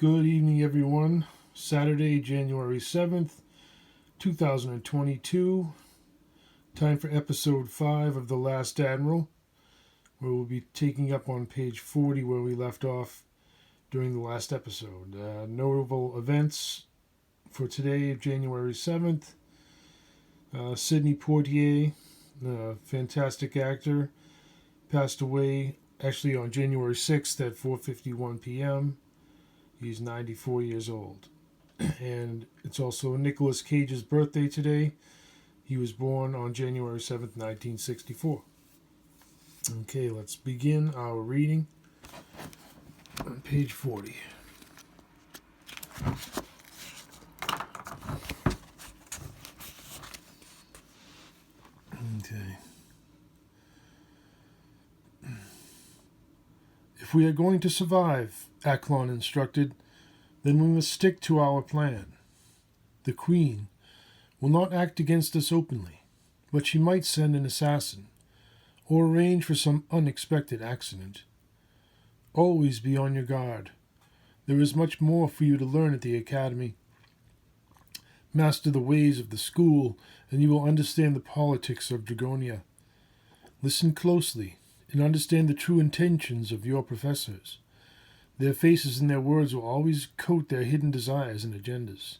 Good evening, everyone. Saturday, January 7th, 2022. Time for episode 5 of The Last Admiral, where we'll be taking up on page 40 where we left off during the last episode. Notable events for today, January 7th. Sidney Poitier, fantastic actor, passed away actually on January 6th at 4:51 p.m. He's 94 years old. And it's also Nicolas Cage's birthday today. He was born on January 7th, 1964. Okay, let's begin our reading on page 40. Okay. If we are going to survive, Aklon instructed, then we must stick to our plan. The Queen will not act against us openly, but she might send an assassin, or arrange for some unexpected accident. Always be on your guard. There is much more for you to learn at the Academy. Master the ways of the school, and you will understand the politics of Dragonia. Listen closely, and understand the true intentions of your professors. Their faces and their words will always coat their hidden desires and agendas.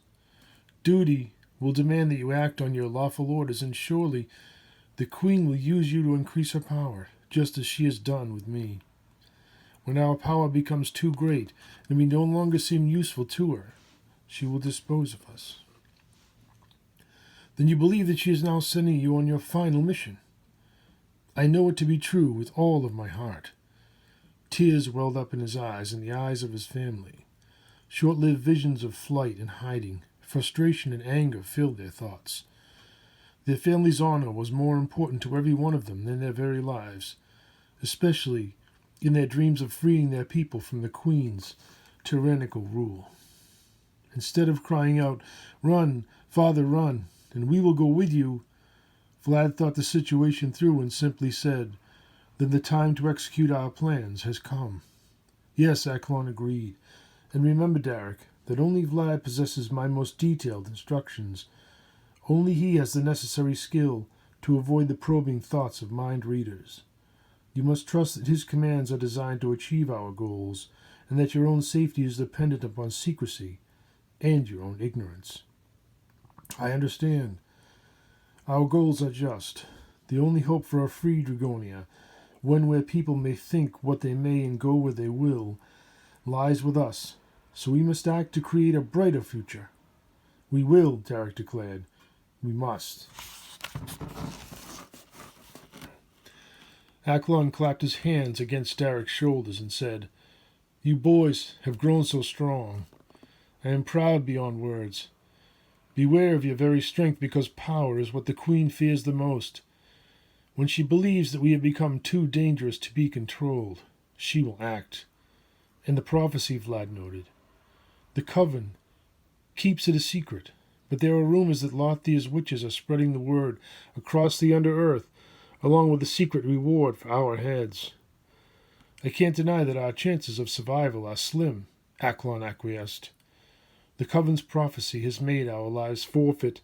Duty will demand that you act on your lawful orders, and surely the Queen will use you to increase her power, just as she has done with me. When our power becomes too great, and we no longer seem useful to her, she will dispose of us. Then you believe that she is now sending you on your final mission. I know it to be true with all of my heart. Tears welled up in his eyes and the eyes of his family. Short-lived visions of flight and hiding, frustration and anger filled their thoughts. Their family's honor was more important to every one of them than their very lives, especially in their dreams of freeing their people from the Queen's tyrannical rule. Instead of crying out, "Run, Father, run, and we will go with you," Vlad thought the situation through and simply said, "Then the time to execute our plans has come." "Yes," Aklon agreed. "And remember, Darik, that only Vlad possesses my most detailed instructions. Only he has the necessary skill to avoid the probing thoughts of mind readers. You must trust that his commands are designed to achieve our goals, and that your own safety is dependent upon secrecy and your own ignorance." "I understand. Our goals are just. The only hope for a free Dragonia, one where people may think what they may and go where they will, lies with us, so we must act to create a brighter future." "We will," Darik declared. "We must." Aklon clapped his hands against Darik's shoulders and said, "You boys have grown so strong. I am proud beyond words. Beware of your very strength, because power is what the Queen fears the most. When she believes that we have become too dangerous to be controlled, she will act." And the prophecy, Vlad noted. "The Coven keeps it a secret, but there are rumors that Lothia's witches are spreading the word across the Under-Earth, along with a secret reward for our heads." "I can't deny that our chances of survival are slim," Aklon acquiesced. "The Coven's prophecy has made our lives forfeit,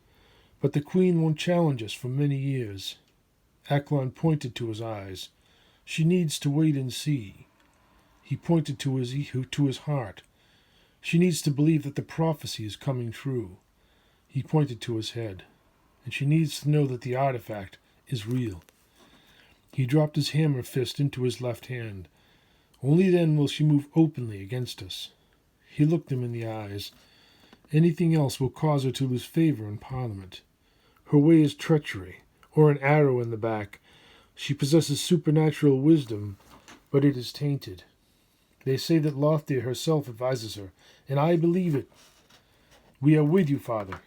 but the Queen won't challenge us for many years." Aklon pointed to his eyes. "She needs to wait and see." He pointed to his heart. "She needs to believe that the prophecy is coming true." He pointed to his head. "And she needs to know that the artifact is real." He dropped his hammer fist into his left hand. "Only then will she move openly against us." He looked him in the eyes. "Anything else will cause her to lose favor in Parliament. Her way is treachery, or an arrow in the back. She possesses supernatural wisdom, but it is tainted. They say that Lothia herself advises her, and I believe it." "We are with you, Father."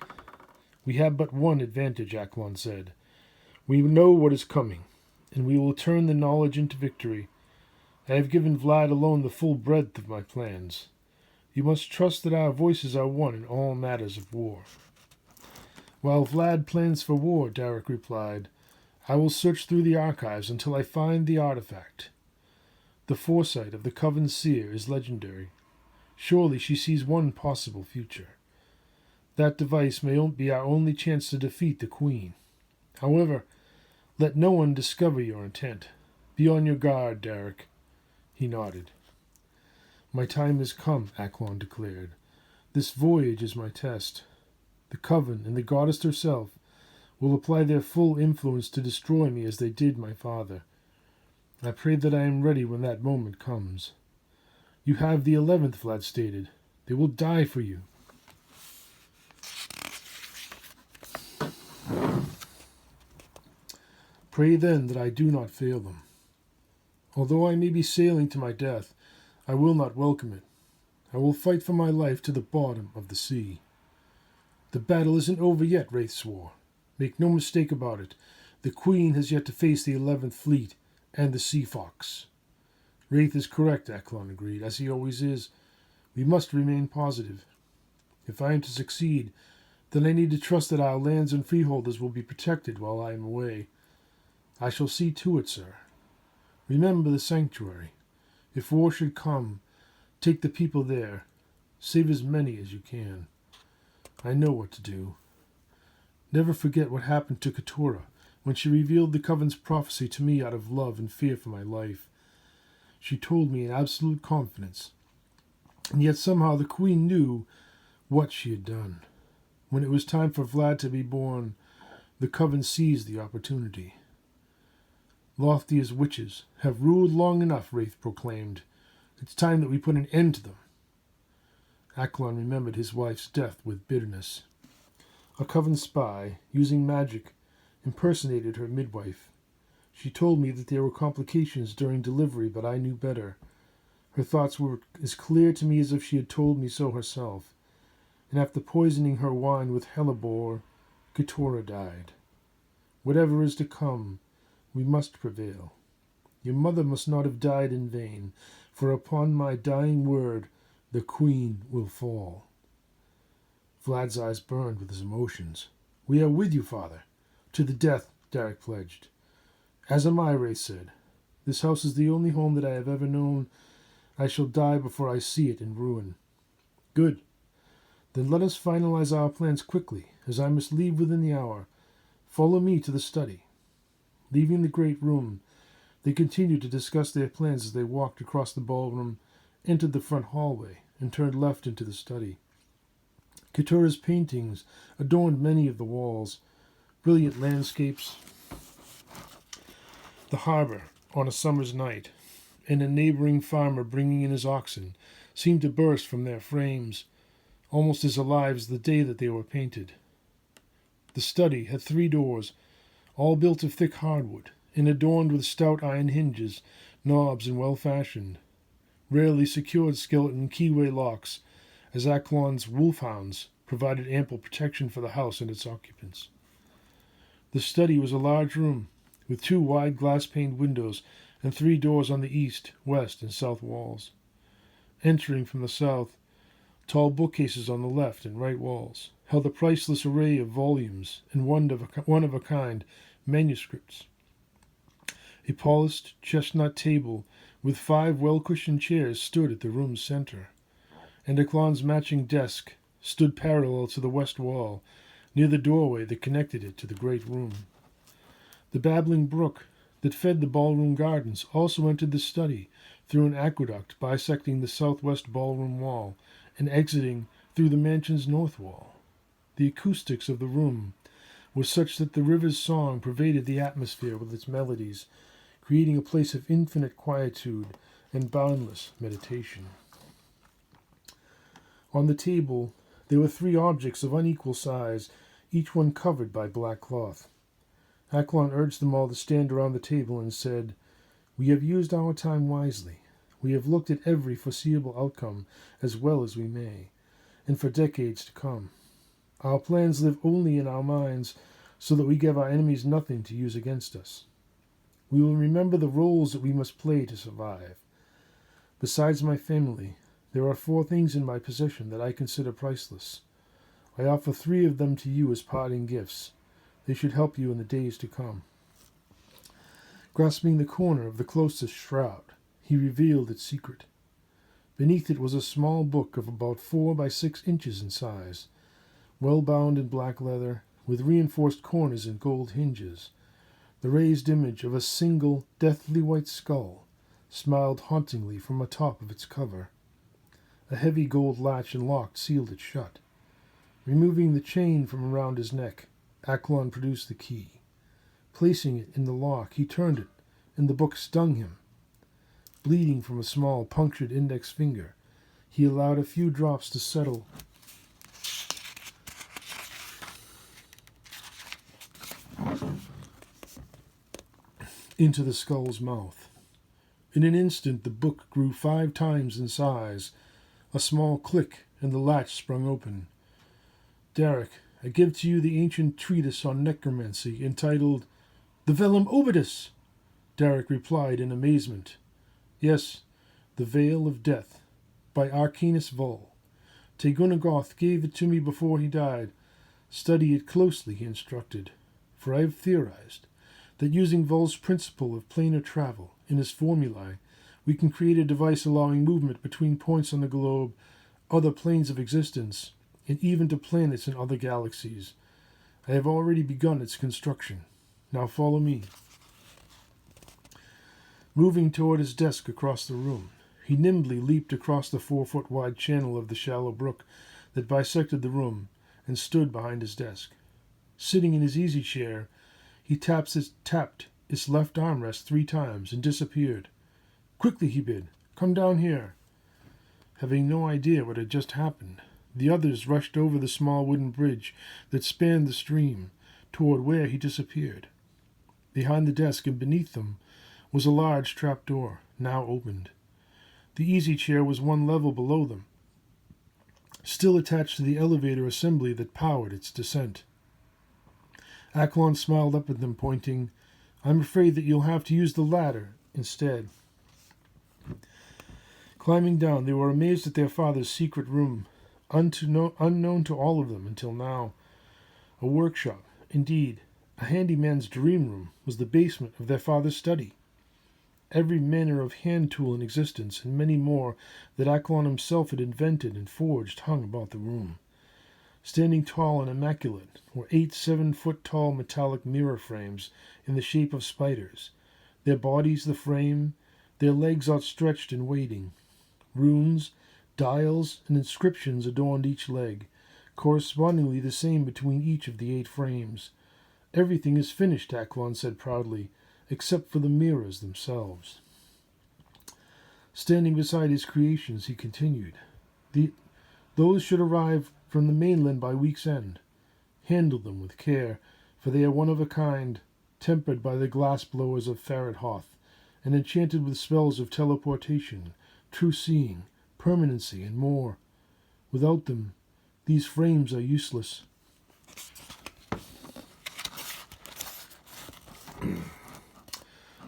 "We have but one advantage," Aklon said. "We know what is coming, and we will turn the knowledge into victory. I have given Vlad alone the full breadth of my plans. You must trust that our voices are one in all matters of war." "While Vlad plans for war," Darik replied, "I will search through the archives until I find the artifact. The foresight of the Coven seer is legendary. Surely she sees one possible future. That device may be our only chance to defeat the Queen. However, let no one discover your intent. Be on your guard, Darik. He nodded. My time has come, Aklon declared. This voyage is my test. The Coven and the goddess herself will apply their full influence to destroy me as they did my father. I pray that I am ready when that moment comes. You have the 11th, Vlad stated. They will die for you. Pray then that I do not fail them. Although I may be sailing to my death, I will not welcome it. I will fight for my life to the bottom of the sea. The battle isn't over yet, Wraith swore. Make no mistake about it. The Queen has yet to face the 11th Fleet and the Sea Fox. Wraith is correct, Aklon agreed, as he always is. We must remain positive. If I am to succeed, then I need to trust that our lands and freeholders will be protected while I am away. I shall see to it, sir. Remember the sanctuary. If war should come, take the people there. Save as many as you can. I know what to do. Never forget what happened to Keturah when she revealed the Coven's prophecy to me out of love and fear for my life. She told me in absolute confidence, and yet somehow the Queen knew what she had done. When it was time for Vlad to be born, the Coven seized the opportunity. Lofty as witches have ruled long enough, Wraith proclaimed. It's time that we put an end to them. Aklon remembered his wife's death with bitterness. A Coven spy, using magic, impersonated her midwife. She told me that there were complications during delivery, but I knew better. Her thoughts were as clear to me as if she had told me so herself. And after poisoning her wine with hellebore, Keturah died. Whatever is to come, we must prevail. Your mother must not have died in vain, for upon my dying word, the Queen will fall. Vlad's eyes burned with his emotions. We are with you, father. To the death, Darik pledged. As am I, Wraith said. This house is the only home that I have ever known. I shall die before I see it in ruin. Good. Then let us finalize our plans quickly, as I must leave within the hour. Follow me to the study. Leaving the great room, they continued to discuss their plans as they walked across the ballroom, entered the front hallway, and turned left into the study. Keturah's paintings adorned many of the walls, brilliant landscapes, the harbor on a summer's night, and a neighboring farmer bringing in his oxen seemed to burst from their frames, almost as alive as the day that they were painted. The study had 3 doors, all built of thick hardwood, and adorned with stout iron hinges, knobs, and well-fashioned, rarely secured skeleton keyway locks, as Aklon's wolfhounds provided ample protection for the house and its occupants. The study was a large room, with 2 wide glass-paned windows and 3 doors on the east, west, and south walls. Entering from the south, tall bookcases on the left and right walls held a priceless array of volumes and one-of-a-kind manuscripts. A polished chestnut table with 5 well-cushioned chairs stood at the room's center, and Aklon's matching desk stood parallel to the west wall, near the doorway that connected it to the great room. The babbling brook that fed the ballroom gardens also entered the study through an aqueduct bisecting the southwest ballroom wall and exiting through the mansion's north wall. The acoustics of the room was such that the river's song pervaded the atmosphere with its melodies, creating a place of infinite quietude and boundless meditation. On the table, there were 3 objects of unequal size, each one covered by black cloth. Aklon urged them all to stand around the table and said, "We have used our time wisely. We have looked at every foreseeable outcome as well as we may, and for decades to come. Our plans live only in our minds, so that we give our enemies nothing to use against us. We will remember the roles that we must play to survive. Besides my family, there are 4 things in my possession that I consider priceless. I offer 3 of them to you as parting gifts. They should help you in the days to come." Grasping the corner of the closest shroud, he revealed its secret. Beneath it was a small book of about 4 by 6 inches in size, well bound in black leather, with reinforced corners and gold hinges. The raised image of a single, deathly white skull smiled hauntingly from atop of its cover. A heavy gold latch and lock sealed it shut. Removing the chain from around his neck, Aklon produced the key. Placing it in the lock, he turned it, and the book stung him. Bleeding from a small, punctured index finger, he allowed a few drops to settle into the skull's mouth. In an instant, the book grew 5 times in size. A small click, and the latch sprung open. Darik, I give to you the ancient treatise on necromancy, entitled The Vellum Obitus. Darik replied in amazement. Yes, The Veil of Death, by Arcanus Vol. Tegunagoth gave it to me before he died. Study it closely, he instructed, for I have theorized that using Vol's principle of planar travel in his formulae, we can create a device allowing movement between points on the globe, other planes of existence, and even to planets in other galaxies. I have already begun its construction. Now follow me. Moving toward his desk across the room, he nimbly leaped across the 4-foot-wide channel of the shallow brook that bisected the room and stood behind his desk. Sitting in his easy chair, he tapped its left armrest 3 times and disappeared. Quickly, he bid. Come down here. Having no idea what had just happened, the others rushed over the small wooden bridge that spanned the stream toward where he disappeared. Behind the desk and beneath them was a large trapdoor, now opened. The easy chair was 1 level below them, still attached to the elevator assembly that powered its descent. Aklon smiled up at them, pointing, I'm afraid that you'll have to use the ladder instead. Climbing down, they were amazed at their father's secret room, unknown to all of them until now. A workshop, indeed, a handyman's dream room, was the basement of their father's study. Every manner of hand tool in existence, and many more that Aklon himself had invented and forged, hung about the room. Standing tall and immaculate were 8 7-foot-tall metallic mirror frames in the shape of spiders, their bodies the frame, their legs outstretched and waiting. Runes, dials, and inscriptions adorned each leg, correspondingly the same between each of the 8 frames. Everything is finished, Aklon said proudly, except for the mirrors themselves. Standing beside his creations, he continued, Those should arrive from the mainland by week's end. Handle them with care, for they are one of a kind, tempered by the glass blowers of Farad Hoth, and enchanted with spells of teleportation, true seeing, permanency, and more. Without them, these frames are useless.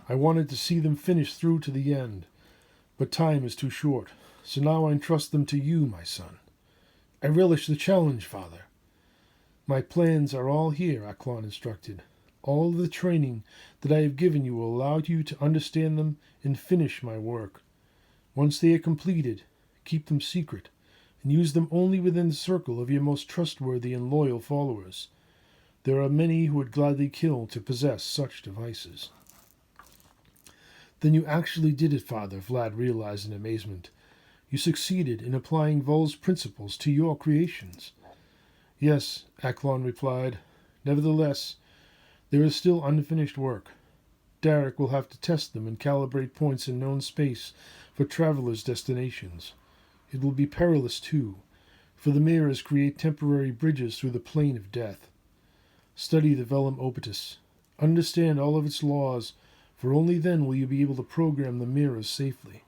I wanted to see them finished through to the end, but time is too short, so now I entrust them to you, my son. I relish the challenge, father. My plans are all here, Aklon instructed. All of the training that I have given you will allow you to understand them and finish my work. Once they are completed, keep them secret, and use them only within the circle of your most trustworthy and loyal followers. There are many who would gladly kill to possess such devices. Then you actually did it, father, Vlad realized in amazement. You succeeded in applying Vol's principles to your creations. Yes, Aklon replied. Nevertheless, there is still unfinished work. Darik will have to test them and calibrate points in known space for travelers' destinations. It will be perilous, too, for the mirrors create temporary bridges through the plane of death. Study the Vellum Obitus. Understand all of its laws, for only then will you be able to program the mirrors safely.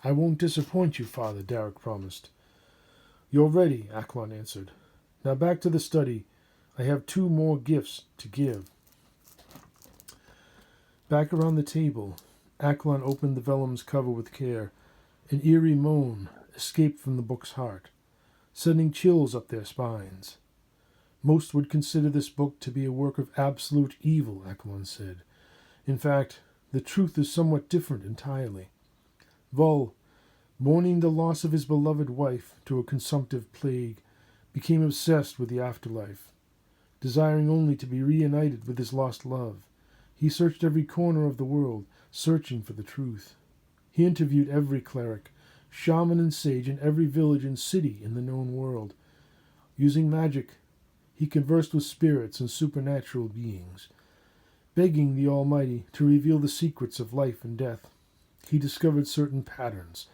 I won't disappoint you, father, Darik promised. You're ready, Aklon answered. Now back to the study. I have 2 more gifts to give. Back around the table, Aklon opened the vellum's cover with care. An eerie moan escaped from the book's heart, sending chills up their spines. Most would consider this book to be a work of absolute evil, Aklon said. In fact, the truth is somewhat different entirely. Vol, Mourning the loss of his beloved wife to a consumptive plague, became obsessed with the afterlife. Desiring only to be reunited with his lost love, he searched every corner of the world, searching for the truth. He interviewed every cleric, shaman and sage in every village and city in the known world. Using magic, he conversed with spirits and supernatural beings. Begging the Almighty to reveal the secrets of life and death, he discovered certain patterns,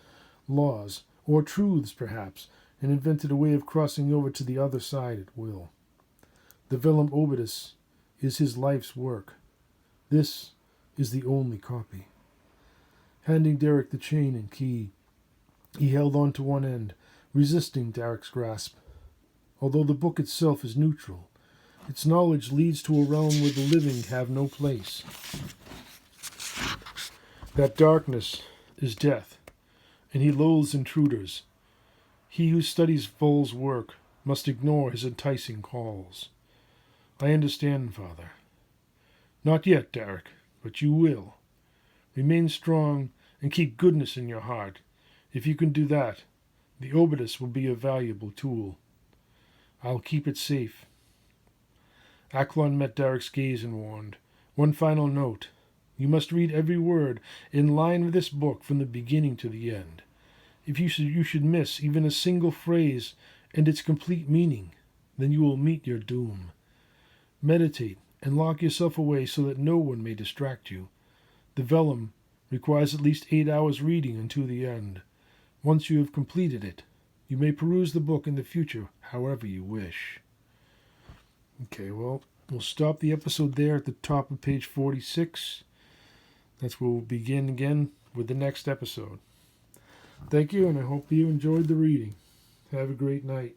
laws, or truths perhaps, and invented a way of crossing over to the other side at will. The Vellum Obitus is his life's work. This is the only copy. Handing Darik the chain and key, he held on to one end, resisting Darik's grasp. Although the book itself is neutral, its knowledge leads to a realm where the living have no place. That darkness is death, and he loathes intruders. He who studies Vol's work must ignore his enticing calls. I understand, Father. Not yet, Darik, but you will. Remain strong and keep goodness in your heart. If you can do that, the Obitus will be a valuable tool. I'll keep it safe. Aklon met Darik's gaze and warned, "One final note. You must read every word in line with this book from the beginning to the end. If you should miss even a single phrase and its complete meaning, then you will meet your doom. Meditate and lock yourself away so that no one may distract you. The Vellum requires at least 8 hours reading until the end. Once you have completed it, you may peruse the book in the future however you wish." Okay, well, we'll stop the episode there at the top of page 46. That's where we'll begin again with the next episode. Thank you, and I hope you enjoyed the reading. Have a great night.